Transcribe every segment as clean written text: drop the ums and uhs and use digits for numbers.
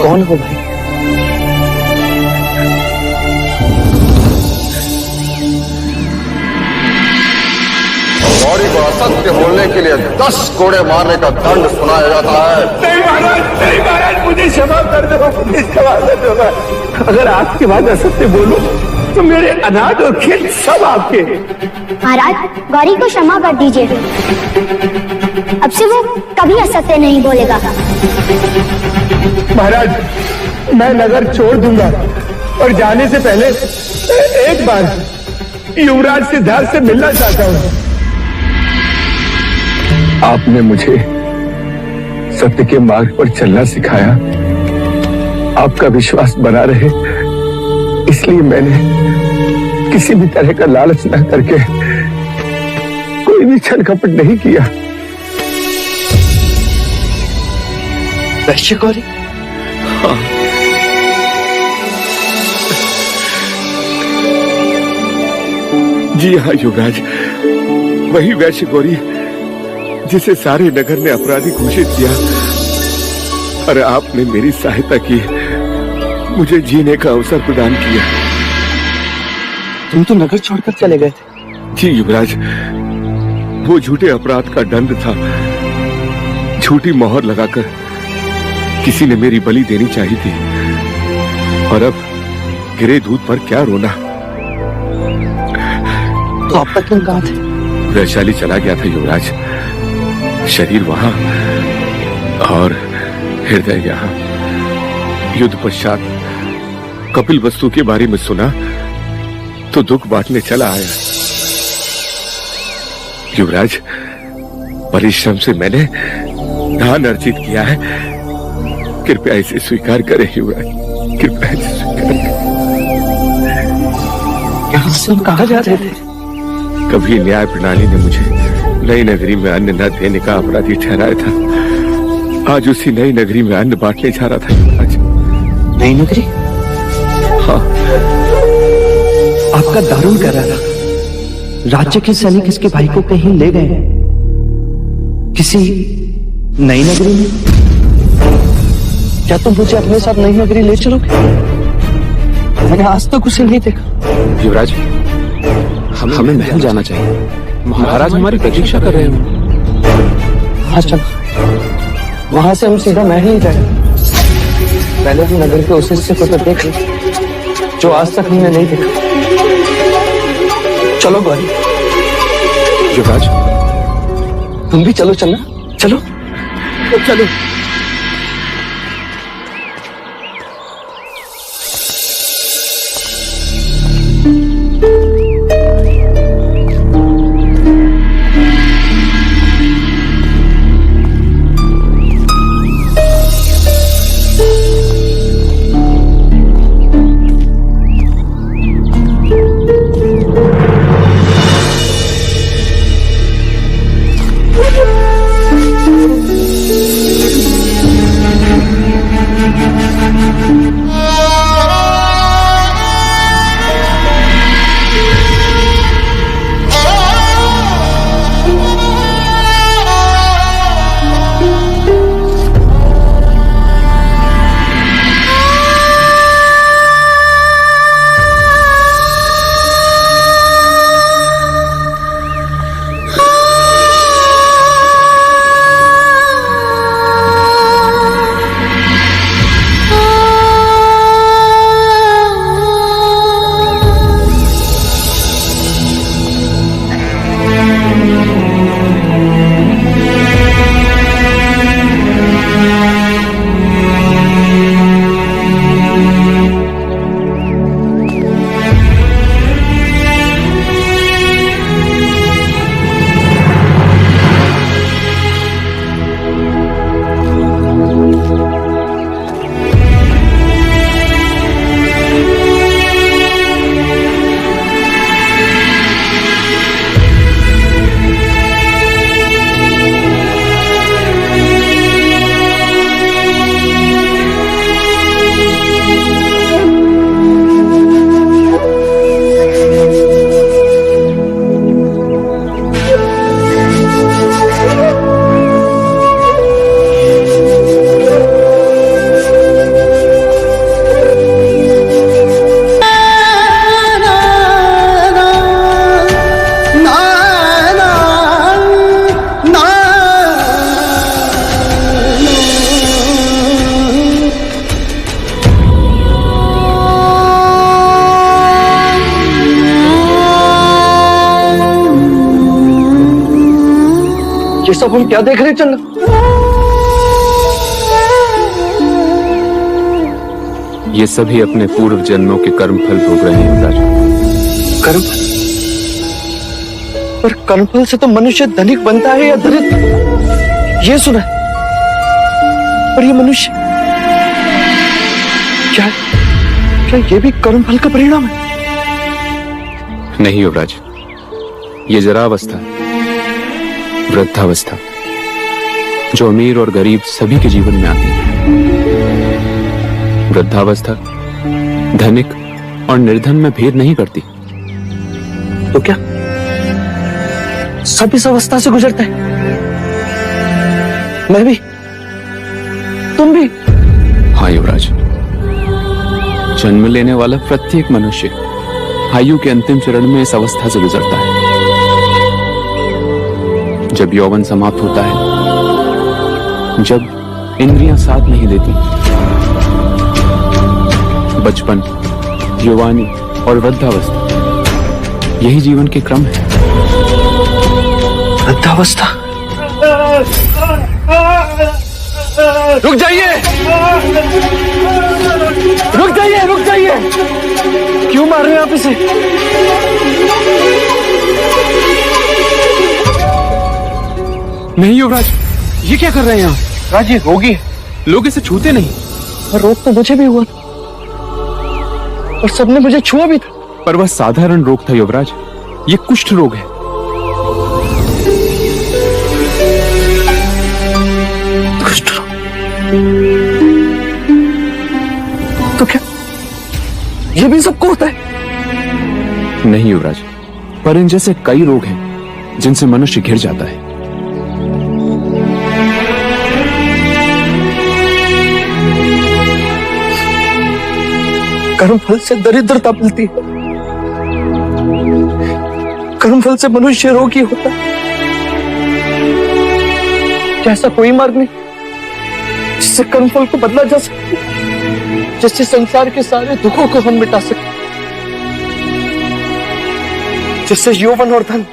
कौन हो भाई? गौरी को असत्य बोलने के लिए 10 कोड़े मारने का दंड सुनाया जाता है। नहीं महाराज, मुझे क्षमा कर दो, मुझे क्षमा कर दो। अगर आपके बाद असत्य बोलूं तो मेरे अनाज और खेत सब आपके। महाराज, गौरी को क्षमा कर दीजिए। अब से वो कभी असत्य नहीं बोलेगा। महाराज, मैं नगर छोड़ दूंगा और जाने से पहले एक बार युवराज सिद्धार्थ से मिलना चाहता हूँ। आपने मुझे सत्य के मार्ग पर चलना सिखाया। आपका विश्वास बना रहे, इसलिए मैंने किसी भी तरह का लालच न करके कोई भी छल कपट नहीं किया। वैश्य गौरी? हाँ। जी हाँ युवराज, वही वैश्य गौरी जिसे सारे नगर ने अपराधी घोषित किया, और आपने मेरी सहायता की, मुझे जीने का अवसर प्रदान किया। तुम तो नगर छोड़कर चले गए थे। जी युवराज, वो झूठे अपराध का दंड था। झूठी मोहर लगाकर किसी ने मेरी बलि देनी चाहिए थी, और अब गिरे दूध पर क्या रोना। तो अब तक तुम कहाँ थे? वैशाली चला गया था युवराज, शरीर वहां और हृदय यहाँ। युद्ध पश्चात कपिल वस्तु के बारे में सुना तो दुख बांटने चला आया। युवराज, परिश्रम से मैंने धन अर्जित किया है, कृपया इसे स्वीकार करें युवराज, कृपया इसे स्वीकार करें। यहाँ से हम कहाँ जा रहे थे? कभी न्याय प्रणाली ने मुझे नई नगरी में अन्न न देने का अपराधी ठहराया था। आज उसी नई नगरी में अन्न बांटने जा रहा था युवराज। नई नगरी? हाँ। आपका दारुण कर रहा था। राज्य के सैनिक इसके भाई को कहीं ले गए, किसी नई नगरी में। क्या तुम मुझे अपने साथ नई नगरी ले चलोगे? मैंने आज तक उसे नहीं देखा। युवराज, हमें महल जाना चाहिए। महाराज हमारी प्रतीक्षा कर रहे हैं। हाँ चलो, वहां से हम सीधा महल ही जाए। पहले तो नगर के उस हिस्से को तो देख ले जो आज तक हमने नहीं देखा। चलो गौरी। युवराज, तुम भी चलो, चलना चलो चलो। सब हम क्या देख रहे हैं चन्ना? ये सभी अपने पूर्व जन्मों के कर्म फल भोग रहे हैं युवराज। कर्म? पर कर्मफल से तो मनुष्य धनिक बनता है या दरिद्र, ये सुना है। पर ये मनुष्य क्या ये भी कर्मफल का परिणाम है? नहीं युवराज, ये जरावस्था, वृद्धावस्था, जो अमीर और गरीब सभी के जीवन में आती है। वृद्धावस्था धनिक और निर्धन में भेद नहीं करती। तो क्या सब इस अवस्था से गुजरता है? मैं भी, तुम भी? हाँ युवराज, जन्म लेने वाला प्रत्येक मनुष्य आयु के अंतिम चरण में इस अवस्था से गुजरता है। जब यौवन समाप्त होता है, जब इंद्रियां साथ नहीं देती, बचपन, युवानी और वृद्धावस्था, यही जीवन के क्रम है। वृद्धावस्था? रुक जाइए, रुक जाइए, रुक जाइए! क्यों मार रहे हैं आप इसे? नहीं युवराज, ये क्या कर रहे हैं आप? राज, ये रोगी है। लोग इसे छूते नहीं। और रोग तो मुझे भी हुआ था, और सबने मुझे छुआ भी था। पर वह साधारण रोग था युवराज, ये कुष्ठ रोग है। कुष्ठ रोग? तो क्या ये भी सबको होता है? नहीं युवराज, पर इन जैसे कई रोग हैं जिनसे मनुष्य घिर जाता है। कर्मफल से दरिद्रता मिलती है, कर्मफल से मनुष्य रोगी होता है। क्या ऐसा कोई मार्ग नहीं जिससे कर्मफल को बदला जा सके, जिससे संसार के सारे दुखों को हम मिटा सके, जिससे यौवन और धन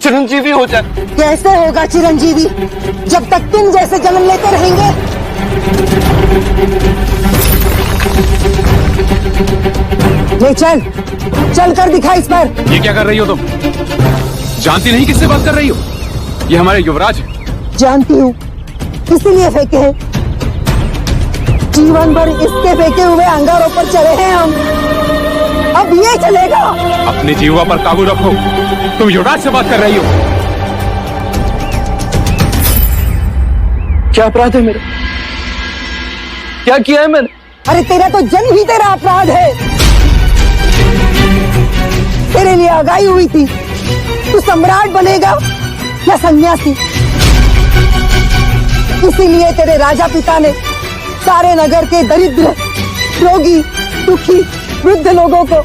चिरंजीवी हो जाए? कैसे होगा चिरंजीवी जब तक तुम जैसे जन्म लेते रहेंगे? ले चल, चल कर दिखा इस पर। ये क्या कर रही हो तुम? जानती नहीं किससे बात कर रही हो? ये हमारे युवराज है। जानती हूँ, इसीलिए फेंके हैं। जीवन भर इसके फेंके हुए अंगारों पर चले हैं हम, अब ये चलेगा। अपने जीवा पर काबू रखो, तुम युवराज से बात कर रही हो। क्या अपराध है मेरा? क्या किया है मैंने? अरे तेरा तो जन्म ही तेरा अपराध है। तेरे लिए आगाही हुई थी, तू सम्राट बनेगा या सन्यासी। इसीलिए तेरे राजा पिता ने सारे नगर के दरिद्र, रोगी, दुखी, वृद्ध लोगों को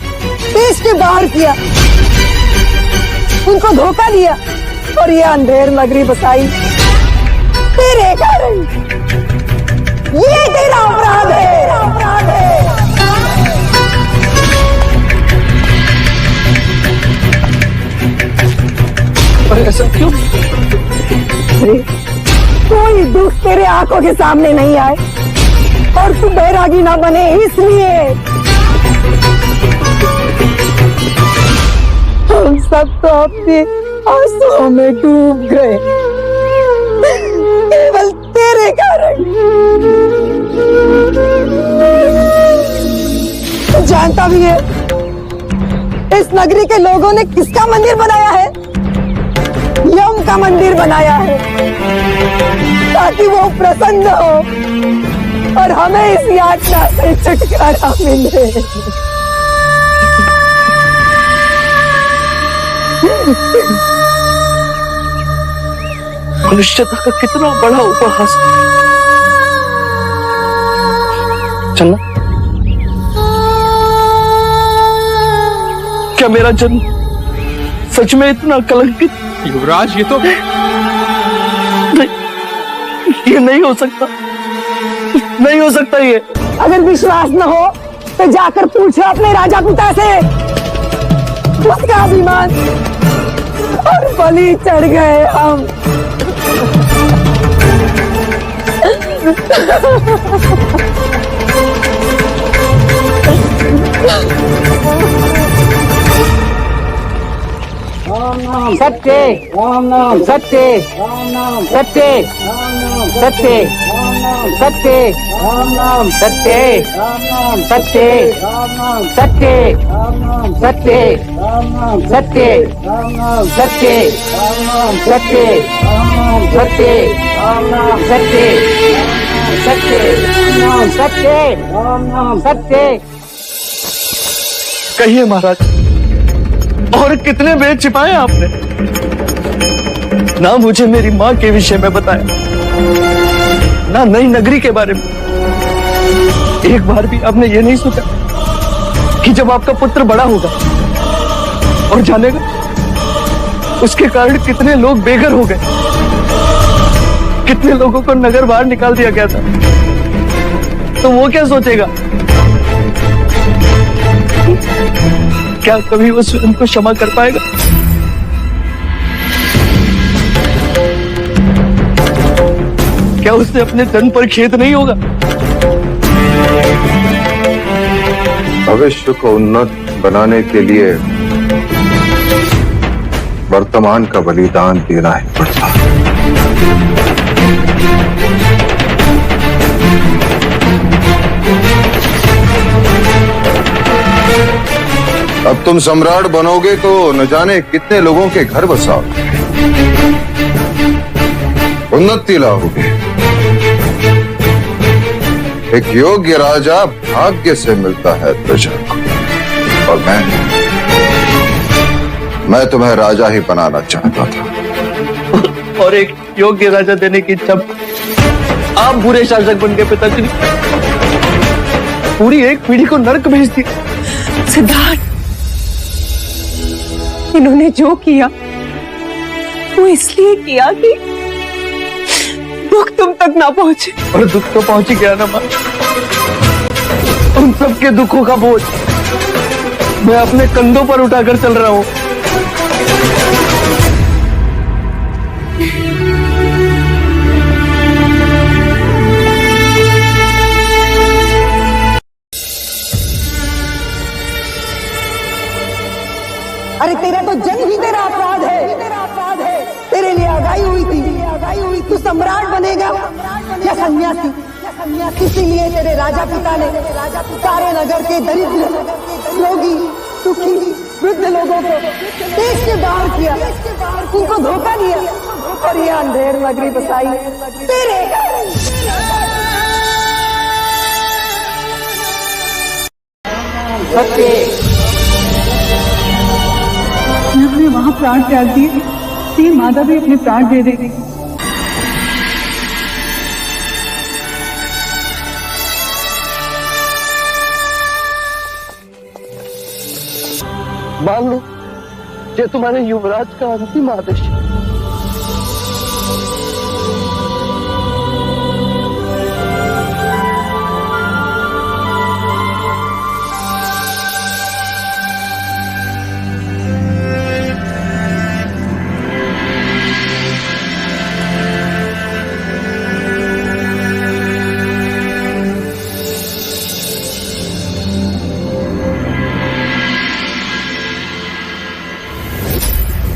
देश के बाहर किया, उनको धोखा दिया और ये अंधेर नगरी बसाई तेरे कारण। ये तेरा अपराध है, अपराध है। पर ऐसा क्यों? कोई दुख तेरे आंखों के सामने नहीं आए और तू बैरागी ना बने, इसलिए हम सब तो अपने आंसुओं में डूब गए, केवल तेरे कारण। तू जानता भी है इस नगरी के लोगों ने किसका मंदिर बनाया है? यम का मंदिर बनाया है, ताकि वो प्रसन्न हो और हमें इस यातना से छुटकारा मिले। मनुष्यता का कितना बड़ा उपहास। चलना, क्या मेरा जन्म सच में इतना कलंकित? युवराज, ये तो नहीं, ये नहीं हो सकता, नहीं हो सकता ये। अगर विश्वास न हो तो जाकर पूछो अपने राजा पिता से। उसका अभिमान और बलि चढ़ गए हम। सत्य सत्य सत्य सत्य सत्य सत्य सत्य सत्य सत्य सत्य सत्य सत्य सत्य सत्य सत्य कहिए महाराज, और कितने वेद छिपाए आपने? ना मुझे मेरी माँ के विषय में बताया, ना नई नगरी के बारे में। एक बार भी आपने ये नहीं सोचा कि जब आपका पुत्र बड़ा होगा और जानेगा उसके कारण कितने लोग बेघर हो गए, कितने लोगों को नगर बाहर निकाल दिया गया था, तो वो क्या सोचेगा? क्या कभी वो स्वयं को क्षमा कर पाएगा? क्या उसने अपने जन्म पर खेद नहीं होगा? भविष्य को उन्नत बनाने के लिए वर्तमान का बलिदान देना ही पड़ता है। अब तुम सम्राट बनोगे तो न जाने कितने लोगों के घर बसाओगे, उन्नति लाओगे। एक योग्य राजा भाग्य से मिलता है प्रजा को, और मैं तुम्हें राजा ही बनाना चाहता था। और एक योग्य राजा देने की इच्छा आप बुरे शासक बन गए पिताजी। पूरी एक पीढ़ी को नरक भेज दी। सिद्धार्थ, इन्होंने जो किया वो इसलिए किया कि दुख तुम तक ना पहुंचे। और दुख तो पहुंच ही गया ना मां। उन सबके दुखों का बोझ मैं अपने कंधों पर उठाकर चल रहा हूं। अरे तेरा तो जन्म ही तेरा अपराध है, तेरे लिए आगाई हुई थी, तू सम्राट बनेगा या सन्यासी? इसीलिए तेरे राजा पिता ने सारे नगर के दरिद्र, रोगी, दुखी, वृद्ध लोगों को देश से बाहर किया, उनको धोखा दिया और ये अंधेर नगरी बसाई तेरे सत्य ने वहां प्राण त्याग दिए, तेरी माता भी अपने प्राण दे देगी। मान लो ये तुम्हारे युवराज का अंतिम आदेश है।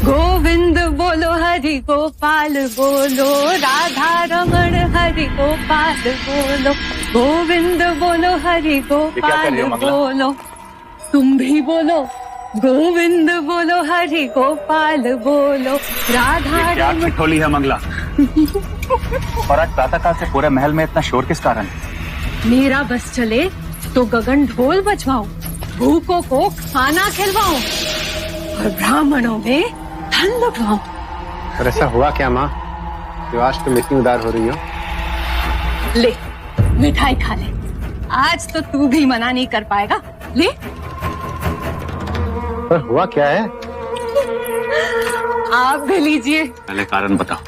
गोविंद बोलो हरि गोपाल बोलो, राधा रमण हरि गोपाल बोलो, गोविंद बोलो हरि गोपाल बोलो, तुम भी बोलो गोविंद बोलो हरि गोपाल बोलो, राधा रमण। ठोली है मंगला। और आज प्रातःकाल से पूरे महल में इतना शोर किस कारण? मेरा बस चले तो गगन ढोल बजवाऊं, भूखों को खाना खिलवाऊं और ब्राह्मणों में धन लुटवाऊं। पर ऐसा हुआ क्या माँ, जो आज तुम इतनी उदार हो रही हो? ले मिठाई खा ले, आज तो तू भी मना नहीं कर पाएगा। ले। पर हुआ क्या है? आप भी लीजिए। पहले कारण बताओ।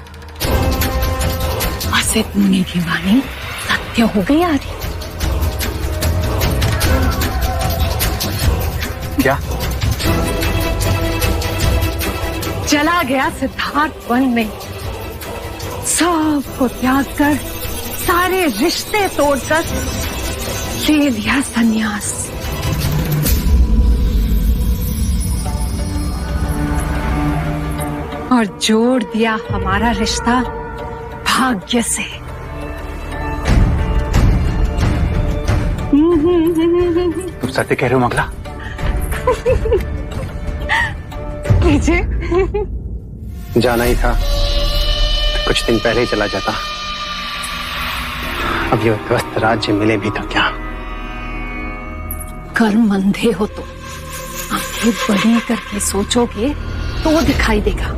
असित मुनि की वाणी सत्य हो गई आज। क्या? चला गया सिद्धार्थ वन में, सब को त्याग कर सारे रिश्ते तोड़कर ले लिया संन्यास। और जोड़ दिया हमारा रिश्ता भाग्य से। तुम सत्य कह रहे हो मंगला? मुझे जाना ही था, कुछ दिन पहले ही चला जाता। अब ये उद्ध्वस्त राज्य मिले भी तो क्या। कर्म अंधे हो तो आंखें बड़ी करके सोचोगे तो दिखाई देगा।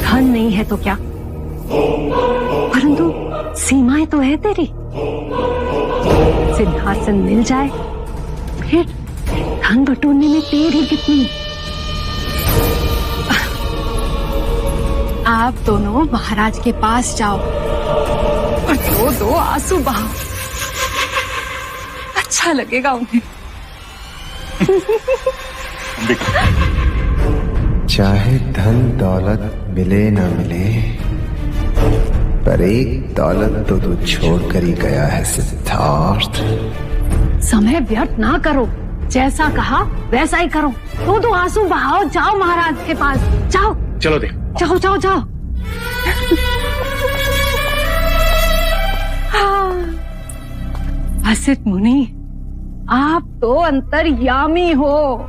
धन नहीं है तो क्या, परंतु सीमाएं तो है तेरी। सिंहासन मिल जाए फिर धन बटोरने में देरी कितनी। आप दोनों महाराज के पास जाओ और दो दो आंसू बहाओ, अच्छा लगेगा उन्हें। चाहे धन दौलत मिले ना मिले, पर एक दौलत तो तू छोड़कर ही गया है सिद्धार्थ। समय व्यर्थ ना करो, जैसा कहा वैसा ही करो। दो आंसू बहाओ, जाओ महाराज के पास जाओ। चलो दे। जाओ जाओ जाओ। वसिष्ठ मुनि, आप तो अंतर्यामी हो।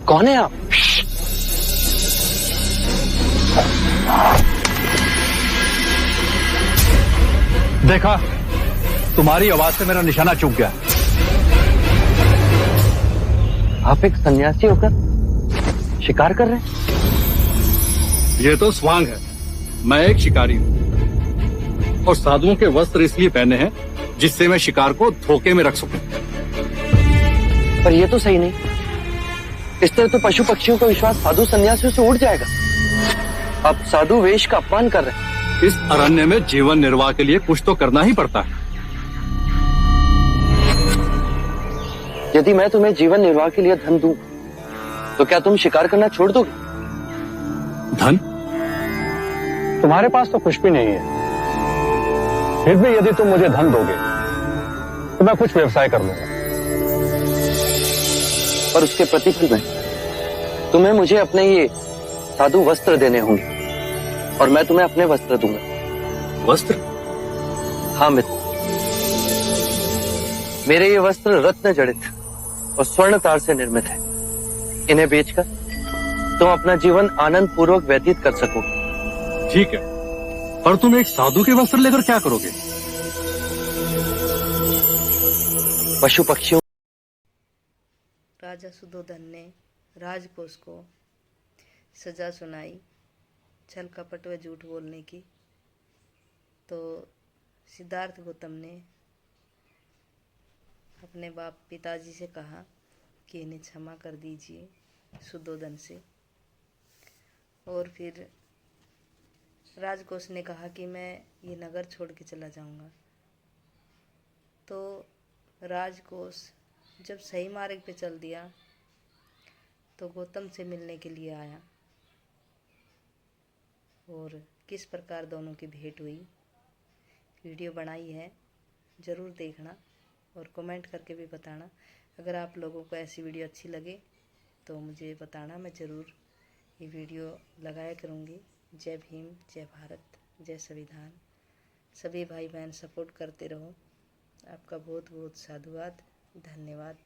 कौन है आप? देखा, तुम्हारी आवाज से मेरा निशाना चूक गया। आप एक सन्यासी होकर शिकार कर रहे हैं? ये तो स्वांग है, मैं एक शिकारी हूँ और साधुओं के वस्त्र इसलिए पहने हैं जिससे मैं शिकार को धोखे में रख सकूं। पर ये तो सही नहीं। इस तरह तो पशु पक्षियों का विश्वास साधु सन्यासियों से उड़ जाएगा। आप साधु वेश का अपमान कर रहे हैं। इस अरण्य में जीवन निर्वाह के लिए कुछ तो करना ही पड़ता है। यदि मैं तुम्हें जीवन निर्वाह के लिए धन दूं, तो क्या तुम शिकार करना छोड़ दोगे? धन? तुम्हारे पास तो कुछ भी नहीं है, फिर भी यदि तुम मुझे धन दोगे तो मैं कुछ व्यवसाय कर लूंगा। पर उसके प्रतिफल में तुम्हें मुझे अपने ये साधु वस्त्र देने होंगे और मैं तुम्हें अपने वस्त्र दूंगा। वस्त्र? हाँ मित्र, मेरे ये वस्त्र रत्न जड़ित और स्वर्ण तार से निर्मित है। इन्हें बेचकर तुम अपना जीवन आनंद पूर्वक व्यतीत कर सको। ठीक है, पर तुम एक साधु के वस्त्र लेकर क्या करोगे? पशु पक्षियों। राजा सुधोधन ने राजकोष को सजा सुनाई छल कपट व झूठ बोलने की। तो सिद्धार्थ गौतम ने अपने बाप पिताजी से कहा कि इन्हें क्षमा कर दीजिए सुधोधन से। और फिर राजकोष ने कहा कि मैं ये नगर छोड़ के चला जाऊंगा। तो राजकोष जब सही मार्ग पे चल दिया तो गौतम से मिलने के लिए आया। और किस प्रकार दोनों की भेंट हुई, वीडियो बनाई है, ज़रूर देखना और कमेंट करके भी बताना। अगर आप लोगों को ऐसी वीडियो अच्छी लगे तो मुझे बताना, मैं ज़रूर ये वीडियो लगाया करूँगी। जय भीम, जय भारत, जय संविधान। सभी भाई बहन सपोर्ट करते रहो। आपका बहुत बहुत साधुवाद, धन्यवाद।